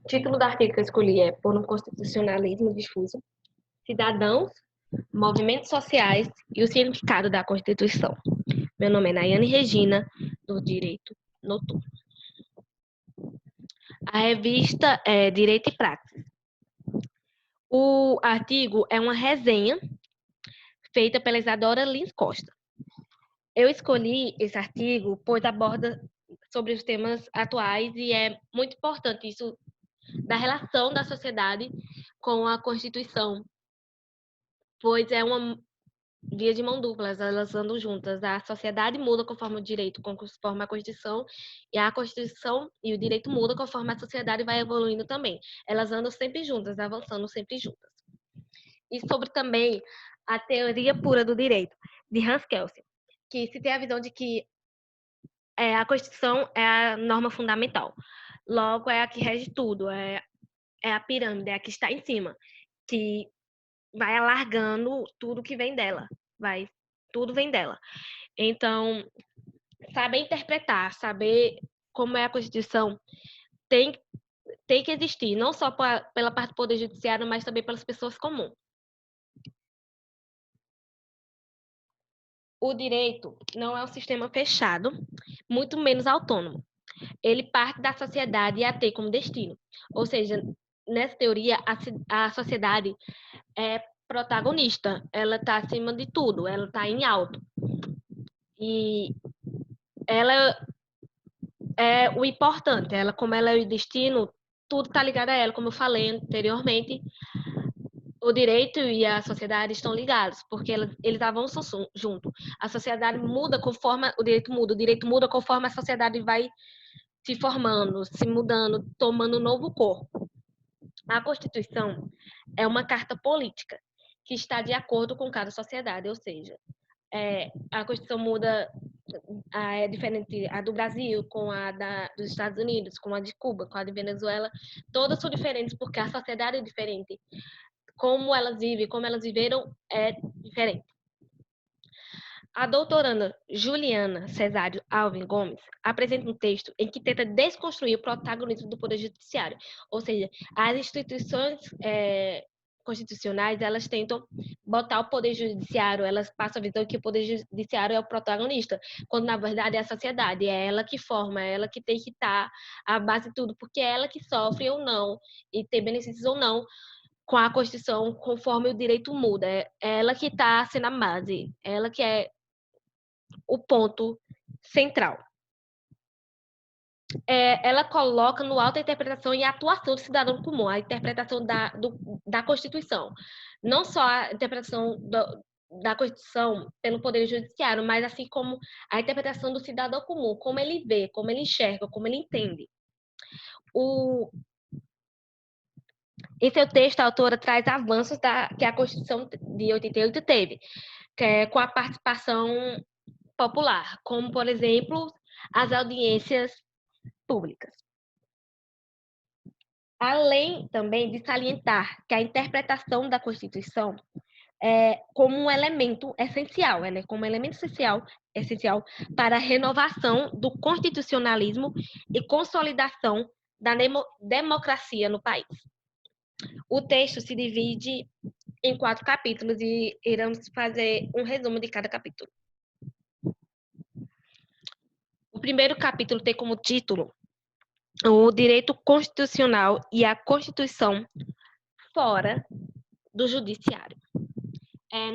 O título do artigo que eu escolhi é Por um Constitucionalismo Difuso, Cidadãos, Movimentos Sociais e o Significado da Constituição. Meu nome é Nayane Regina, do Direito Noturno. A revista é Direito e Praxis. O artigo é uma resenha feita pela Isadora Lins Costa. Eu escolhi esse artigo pois aborda sobre os temas atuais e é muito importante isso da relação da sociedade com a Constituição, pois é uma via de mão dupla, elas andam juntas. A sociedade muda conforme o direito, conforme a Constituição, e a Constituição e o direito mudam conforme a sociedade vai evoluindo também. Elas andam sempre juntas, avançando sempre juntas. E sobre também a teoria pura do direito, de Hans Kelsen, que se tem a visão de que a Constituição é a norma fundamental. Logo, é a que rege tudo, é a pirâmide, é a que está em cima, que vai alargando tudo que vem dela. Tudo vem dela. Então, saber interpretar, saber como é a Constituição, tem que existir, não só pela parte do Poder Judiciário, mas também pelas pessoas comuns. O direito não é um sistema fechado, muito menos autônomo. Ele parte da sociedade e a tem como destino. Ou seja, nessa teoria, a sociedade é protagonista, ela está acima de tudo, ela está em alto. E ela é o importante, como ela é o destino, tudo está ligado a ela, como eu falei anteriormente. O direito e a sociedade estão ligados, porque eles avançam junto. A sociedade muda conforme o direito muda conforme a sociedade vai se formando, se mudando, tomando um novo corpo. A Constituição é uma carta política que está de acordo com cada sociedade, ou seja, a Constituição muda, é diferente a do Brasil, com a dos Estados Unidos, com a de Cuba, com a de Venezuela, todas são diferentes porque a sociedade é diferente. Como elas vivem, como elas viveram, é diferente. A doutoranda Juliana Cesário Alves Gomes apresenta um texto em que tenta desconstruir o protagonismo do Poder Judiciário, ou seja, as instituições constitucionais, elas tentam botar o Poder Judiciário, elas passam a visão que o Poder Judiciário é o protagonista, quando na verdade é a sociedade, é ela que forma, é ela que tem que estar à base de tudo, porque é ela que sofre ou não, e tem benefícios ou não, com a Constituição, conforme o direito muda. É ela que está sendo a base, ela que é o ponto central. Ela coloca no alto a interpretação e a atuação do cidadão comum, a interpretação da Constituição. Não só a interpretação da Constituição pelo Poder Judiciário, mas assim como a interpretação do cidadão comum, como ele vê, como ele enxerga, como ele entende. Em seu texto, a autora traz avanços que a Constituição de 88 teve, com a participação popular, como, por exemplo, as audiências públicas. Além também de salientar que a interpretação da Constituição é como um elemento essencial, ela é como um elemento essencial para a renovação do constitucionalismo e consolidação da democracia no país. O texto se divide em 4 capítulos e iremos fazer um resumo de cada capítulo. O primeiro capítulo tem como título o direito constitucional e a Constituição fora do judiciário.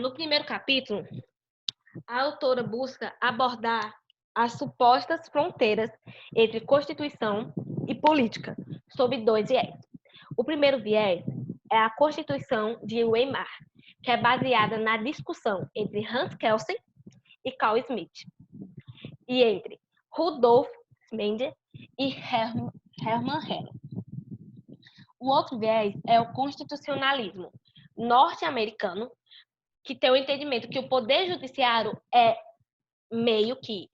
No primeiro capítulo, a autora busca abordar as supostas fronteiras entre Constituição e política, sob 2 viés. O primeiro viés é a Constituição de Weimar, que é baseada na discussão entre Hans Kelsen e Carl Schmitt, e entre Rudolf Mendes e Hermann Hesse. O outro viés é o constitucionalismo norte-americano, que tem o entendimento que o Poder Judiciário é meio que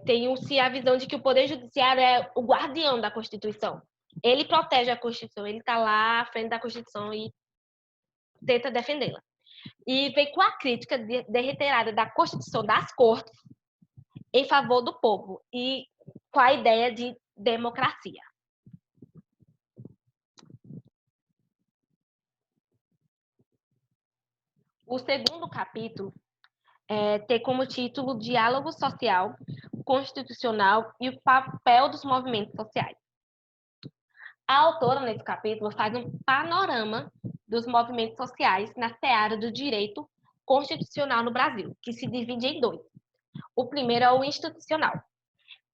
tem-se a visão de que o Poder Judiciário é o guardião da Constituição. Ele protege a Constituição, ele está lá à frente da Constituição e tenta defendê-la. E vem com a crítica reiterada da Constituição das Cortes em favor do povo e com a ideia de democracia. O segundo capítulo tem como título Diálogo Social, Constitucional e o Papel dos Movimentos Sociais. A autora, nesse capítulo, faz um panorama dos movimentos sociais na seara do direito constitucional no Brasil, que se divide em dois. O primeiro é o institucional,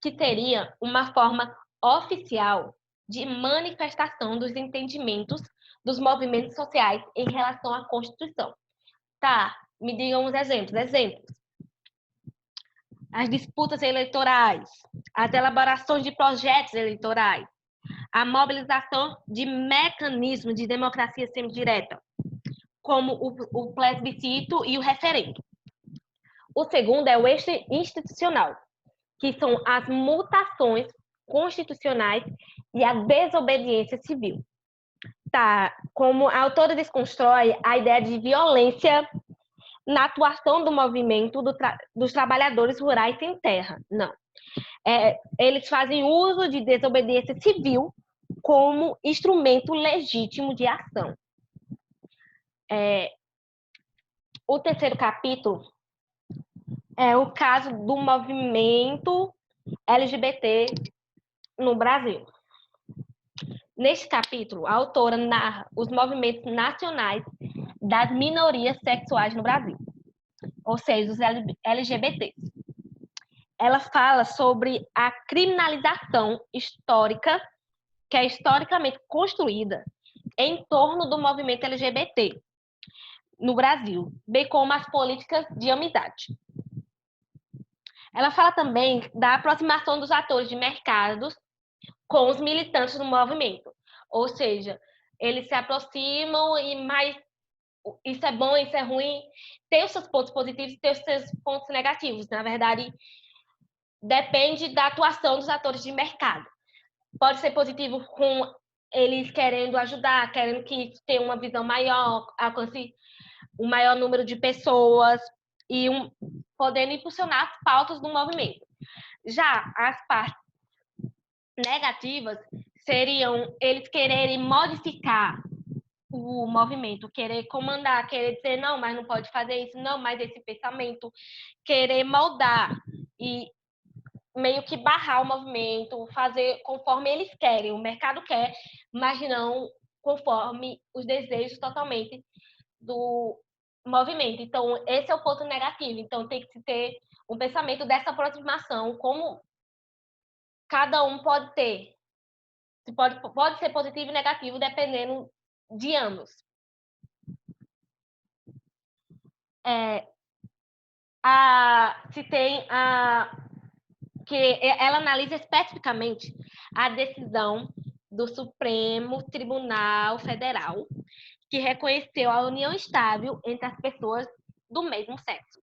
que teria uma forma oficial de manifestação dos entendimentos dos movimentos sociais em relação à Constituição. Tá, me digam uns exemplos. As disputas eleitorais, as elaborações de projetos eleitorais, a mobilização de mecanismos de democracia semidireta, como o plebiscito e o referendo. O segundo é o institucional, que são as mutações constitucionais e a desobediência civil. Tá, como a autora desconstrói a ideia de violência na atuação do movimento dos trabalhadores rurais sem terra. Não. Eles fazem uso de desobediência civil como instrumento legítimo de ação. O terceiro capítulo é o caso do movimento LGBT no Brasil. Neste capítulo, a autora narra os movimentos nacionais das minorias sexuais no Brasil, ou seja, os LGBTs. Ela fala sobre a criminalização histórica, que é historicamente construída em torno do movimento LGBT no Brasil, bem como as políticas de amizade. Ela fala também da aproximação dos atores de mercados com os militantes do movimento, ou seja, eles se aproximam e mais isso é bom, isso é ruim, tem os seus pontos positivos e tem os seus pontos negativos. Na verdade, depende da atuação dos atores de mercado. Pode ser positivo com eles querendo ajudar, querendo que tenha uma visão maior, alcance um maior número de pessoas e podendo impulsionar as pautas do movimento. Já as partes negativas seriam eles quererem modificar o movimento, querer comandar, querer dizer, não, mas não pode fazer isso, não, mas esse pensamento, querer moldar e meio que barrar o movimento, fazer conforme eles querem, o mercado quer, mas não conforme os desejos totalmente do movimento. Então, esse é o ponto negativo. Então, tem que se ter um pensamento dessa aproximação, como cada um pode ter. Pode ser positivo e negativo, dependendo de ambos. Que ela analisa especificamente a decisão do Supremo Tribunal Federal, que reconheceu a união estável entre as pessoas do mesmo sexo.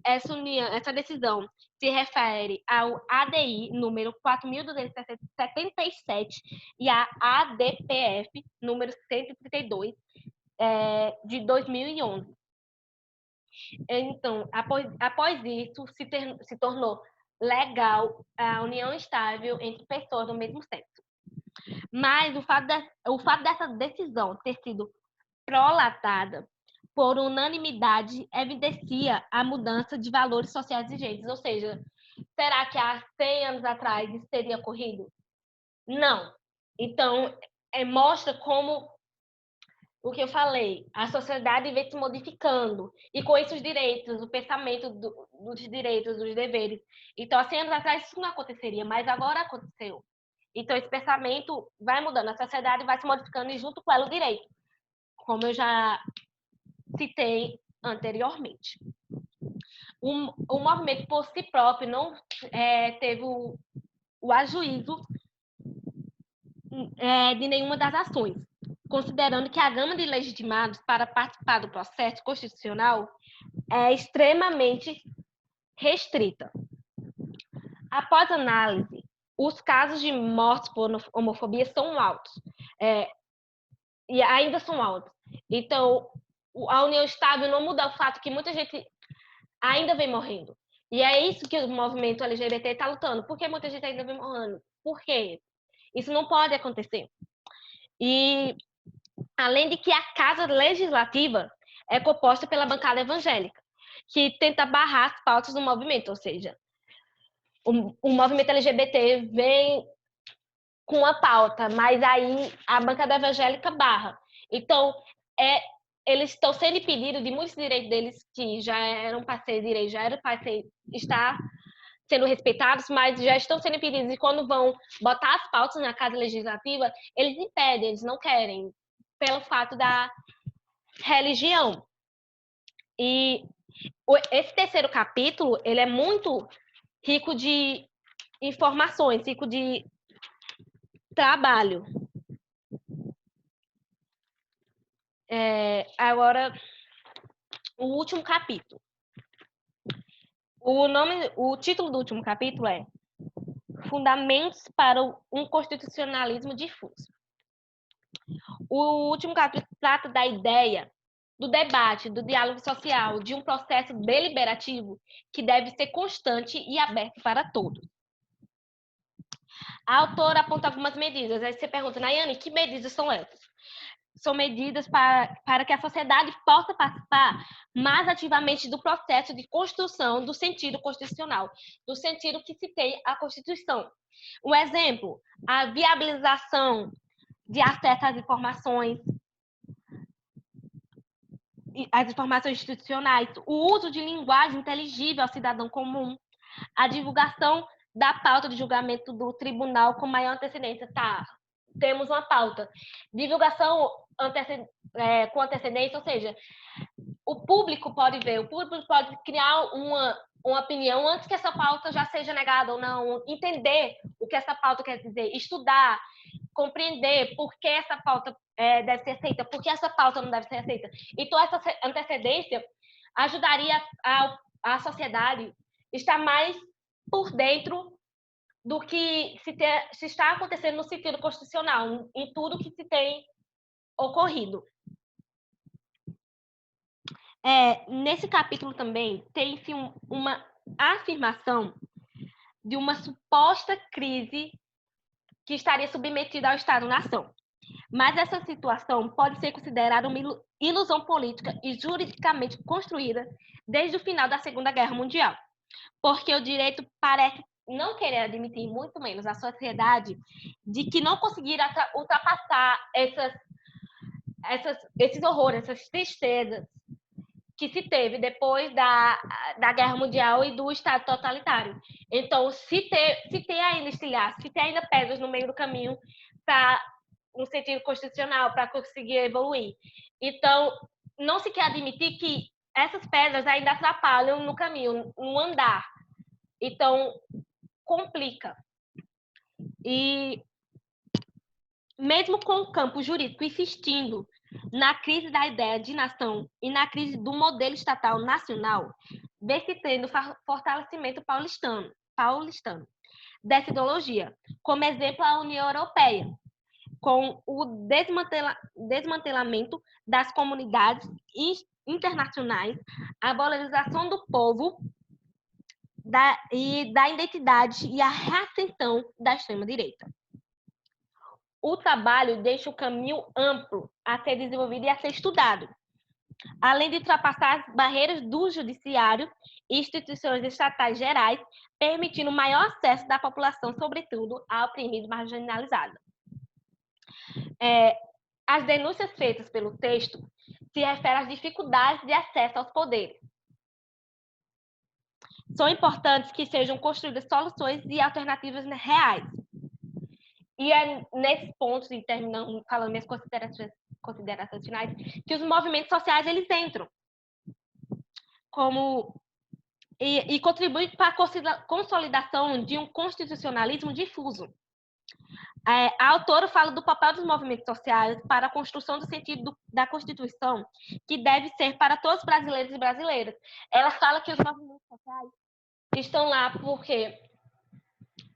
Essa decisão se refere ao ADI número 4.277 e a ADPF número 132 de 2011. Então, após isso, se tornou legal a união estável entre pessoas do mesmo sexo. Mas o fato dessa decisão ter sido prolatada por unanimidade evidencia a mudança de valores sociais vigentes. Ou seja, será que há 100 anos atrás isso teria ocorrido? Não. Então, mostra como o que eu falei, a sociedade vem se modificando, e com isso os direitos, o pensamento dos direitos, dos deveres. Então, há 100 anos atrás isso não aconteceria, mas agora aconteceu. Então, esse pensamento vai mudando, a sociedade vai se modificando e junto com ela o direito, como eu já citei anteriormente. O movimento por si próprio não teve o ajuízo de nenhuma das ações, considerando que a gama de legitimados para participar do processo constitucional é extremamente restrita. Após análise, os casos de mortes por homofobia são altos, e ainda são altos. Então, a união estável não muda o fato que muita gente ainda vem morrendo. E é isso que o movimento LGBT está lutando. Por que muita gente ainda vem morrendo? Por quê? Isso não pode acontecer. E além de que a Casa Legislativa é composta pela bancada evangélica, que tenta barrar as pautas do movimento, ou seja, o movimento LGBT vem com uma pauta, mas aí a bancada evangélica barra. Então, eles estão sendo impedidos de muitos direitos deles que já eram para ser direitos, já eram para estar sendo respeitados, mas já estão sendo impedidos. E quando vão botar as pautas na Casa Legislativa, eles impedem, eles não querem, pelo fato da religião. E esse terceiro capítulo, ele é muito rico de informações, rico de trabalho. Agora, o último capítulo. O título do último capítulo é Fundamentos para um Constitucionalismo Difuso. O último capítulo trata da ideia do debate, do diálogo social, de um processo deliberativo que deve ser constante e aberto para todos. A autora aponta algumas medidas. Aí você pergunta, Nayane, que medidas são essas? São medidas para que a sociedade possa participar mais ativamente do processo de construção do sentido constitucional, do sentido que se tem a Constituição. Um exemplo, a viabilização de acesso às informações institucionais, o uso de linguagem inteligível ao cidadão comum, a divulgação da pauta de julgamento do tribunal com maior antecedência. Tá, temos uma pauta. Divulgação com antecedência, ou seja, o público pode ver, o público pode criar uma opinião antes que essa pauta já seja negada ou não, entender o que essa pauta quer dizer, estudar, compreender por que essa pauta deve ser aceita, por que essa pauta não deve ser aceita. Então, essa antecedência ajudaria a sociedade estar mais por dentro do que se está acontecendo no sentido constitucional, em tudo que se tem ocorrido. Nesse capítulo também tem-se uma afirmação de uma suposta crise que estaria submetida ao Estado-nação. Mas essa situação pode ser considerada uma ilusão política e juridicamente construída desde o final da Segunda Guerra Mundial, porque o direito parece não querer admitir, muito menos a sociedade, de que não conseguirá ultrapassar esses horrores, essas tristezas que se teve depois da Guerra Mundial e do Estado totalitário. Então, se tem ainda estilhaço, se tem ainda pedras no meio do caminho para no sentido constitucional, para conseguir evoluir. Então, não se quer admitir que essas pedras ainda atrapalham no caminho, no andar. Então, complica. E mesmo com o campo jurídico insistindo na crise da ideia de nação e na crise do modelo estatal nacional, vem-se tendo fortalecimento paulistano dessa ideologia. Como exemplo, a União Europeia, com o desmantelamento das comunidades internacionais, a valorização do povo e da identidade e a reascensão da extrema-direita. O trabalho deixa o caminho amplo a ser desenvolvido e a ser estudado, além de ultrapassar as barreiras do judiciário e instituições estatais gerais, permitindo maior acesso da população, sobretudo a oprimidos marginalizados. As denúncias feitas pelo texto se referem às dificuldades de acesso aos poderes. São importantes que sejam construídas soluções e alternativas reais. E é nesses pontos, e terminando falando minhas considerações finais, que os movimentos sociais eles entram e contribuem para a consolidação de um constitucionalismo difuso. A autora fala do papel dos movimentos sociais para a construção do sentido da Constituição, que deve ser para todos os brasileiros e brasileiras. Ela fala que os movimentos sociais estão lá porque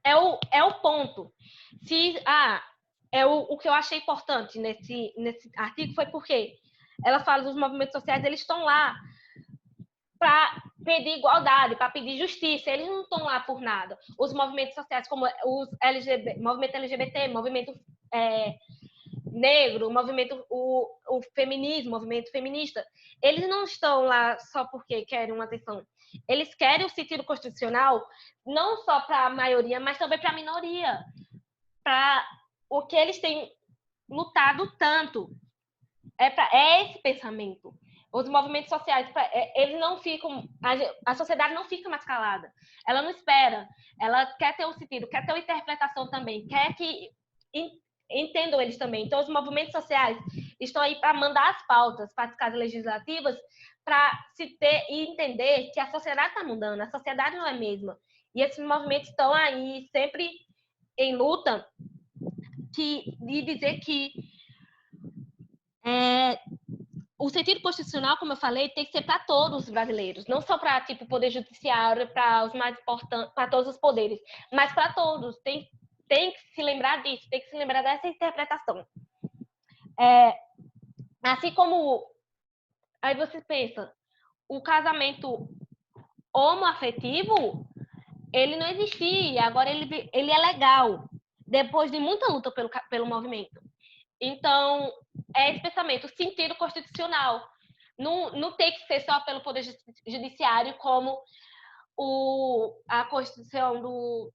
é o ponto. O que eu achei importante nesse artigo foi porque ela fala dos movimentos sociais, eles estão lá para pedir igualdade, para pedir justiça, eles não estão lá por nada. Os movimentos sociais, como movimento LGBT, movimento negro, o feminismo, o movimento feminista, eles não estão lá só porque querem uma atenção. Eles querem o sentido constitucional não só para a maioria, mas também para a minoria. Para o que eles têm lutado tanto. É esse pensamento. Os movimentos sociais, eles não ficam. A sociedade não fica mais calada. Ela não espera. Ela quer ter um sentido, quer ter uma interpretação também, quer que entendam eles também. Então, os movimentos sociais estão aí para mandar as pautas para as casas legislativas, para se ter e entender que a sociedade está mudando, a sociedade não é a mesma. E esses movimentos estão aí sempre em luta de dizer que o sentido constitucional, como eu falei, tem que ser para todos os brasileiros, não só para o poder judiciário, para os mais importantes, para todos os poderes, mas para todos. Tem que se lembrar disso, tem que se lembrar dessa interpretação. Assim como aí você pensa, o casamento homoafetivo, ele não existia, agora ele é legal, depois de muita luta pelo movimento. Então, é esse pensamento, sentido constitucional. Não tem que ser só pelo Poder Judiciário, como a Constituição do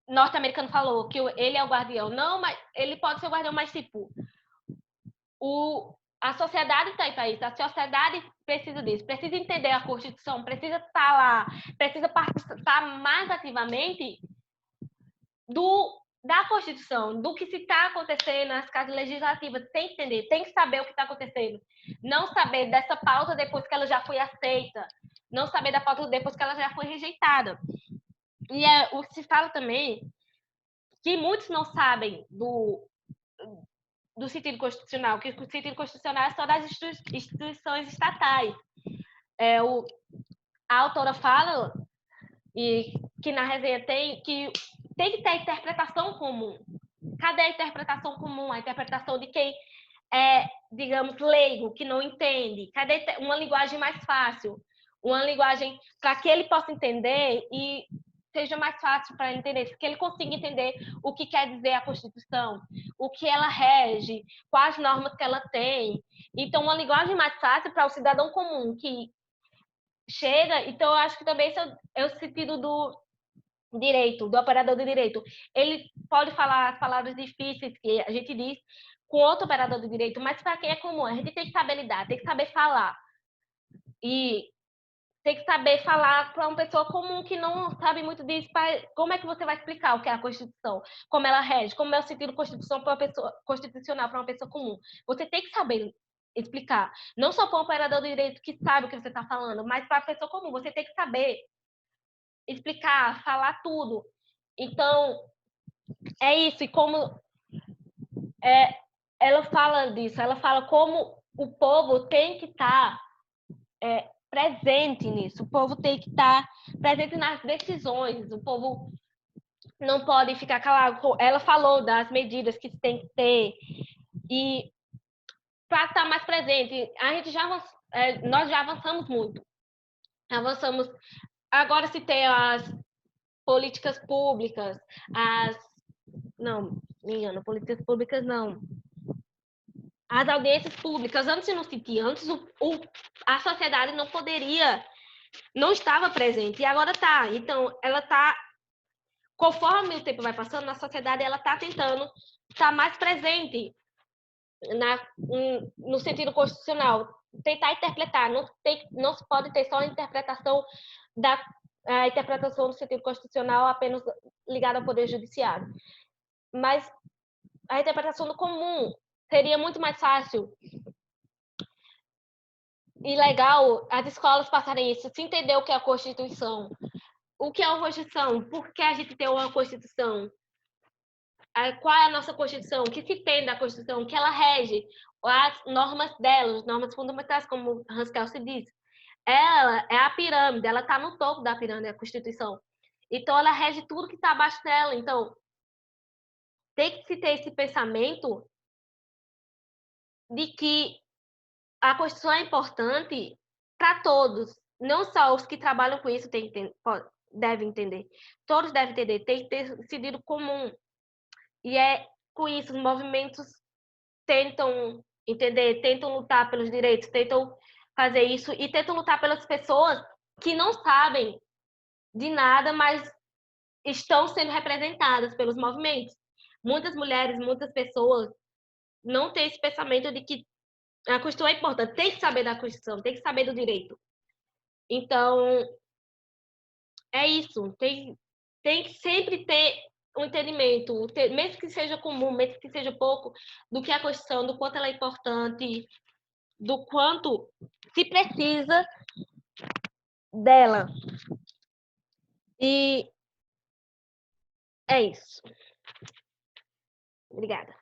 norte-americano falou, que ele é o guardião. Não, mas ele pode ser o guardião, mas a sociedade está aí para isso. A sociedade precisa disso, precisa entender a Constituição, precisa estar lá, precisa participar mais ativamente da Constituição, do que se está acontecendo nas casas legislativas, tem que entender, tem que saber o que está acontecendo. Não saber dessa pauta depois que ela já foi aceita, não saber da pauta depois que ela já foi rejeitada. E o que se fala também, que muitos não sabem do sentido constitucional, que o sentido constitucional é só das instituições estatais. A autora fala, e que na resenha tem que ter interpretação comum. Cadê a interpretação comum? A interpretação de quem é, digamos, leigo, que não entende? Cadê uma linguagem mais fácil? Uma linguagem para que ele possa entender e seja mais fácil para ele entender, que ele consiga entender o que quer dizer a Constituição, o que ela rege, quais normas que ela tem. Então, uma linguagem mais fácil para o cidadão comum que chega. Então, eu acho que também esse é o sentido do direito, do operador de direito. Ele pode falar as palavras difíceis que a gente diz com outro operador de direito, mas para quem é comum, a gente tem que saber lidar, tem que saber falar. E tem que saber falar para uma pessoa comum que não sabe muito disso. Como é que você vai explicar o que é a Constituição? Como ela rege? Como é o sentido constitucional para uma pessoa comum? Você tem que saber explicar. Não só para um operador de direito que sabe o que você está falando, mas para a pessoa comum. Você tem que saber explicar, falar tudo. Então, é isso. E como ela fala disso, ela fala como o povo tem que estar presente nisso. O povo tem que estar presente nas decisões. O povo não pode ficar calado. Ela falou das medidas que tem que ter. E para estar mais presente, nós já avançamos muito. Avançamos. Agora se tem as políticas públicas, não, me engano, políticas públicas não. As audiências públicas, antes não se tinha, antes a sociedade não estava presente, e agora está. Então, ela está, conforme o tempo vai passando, a sociedade ela está tentando estar mais presente no sentido constitucional, tentar interpretar, não se pode ter só a interpretação do sentido constitucional apenas ligada ao Poder Judiciário. Mas a interpretação do comum seria muito mais fácil e legal as escolas passarem isso, se entender o que é a Constituição. O que é uma Constituição? Por que a gente tem uma Constituição? Qual é a nossa Constituição? O que se tem da Constituição? O que ela rege? As normas dela, as normas fundamentais, como Hans Kelsen diz. Ela é a pirâmide, ela está no topo da pirâmide, a Constituição. Então, ela rege tudo que está abaixo dela. Então, tem que se ter esse pensamento de que a Constituição é importante para todos, não só os que trabalham com isso devem entender. Todos devem entender, tem que ter sentido comum. E é com isso, os movimentos tentam entender, tentam lutar pelos direitos, tentam fazer isso e tentam lutar pelas pessoas que não sabem de nada, mas estão sendo representadas pelos movimentos. Muitas mulheres, muitas pessoas não têm esse pensamento de que a Constituição é importante, tem que saber da Constituição, tem que saber do direito. Então, é isso, tem que sempre ter um entendimento, mesmo que seja comum, mesmo que seja pouco, do que é a Constituição, do quanto ela é importante, do quanto se precisa dela. E é isso. Obrigada.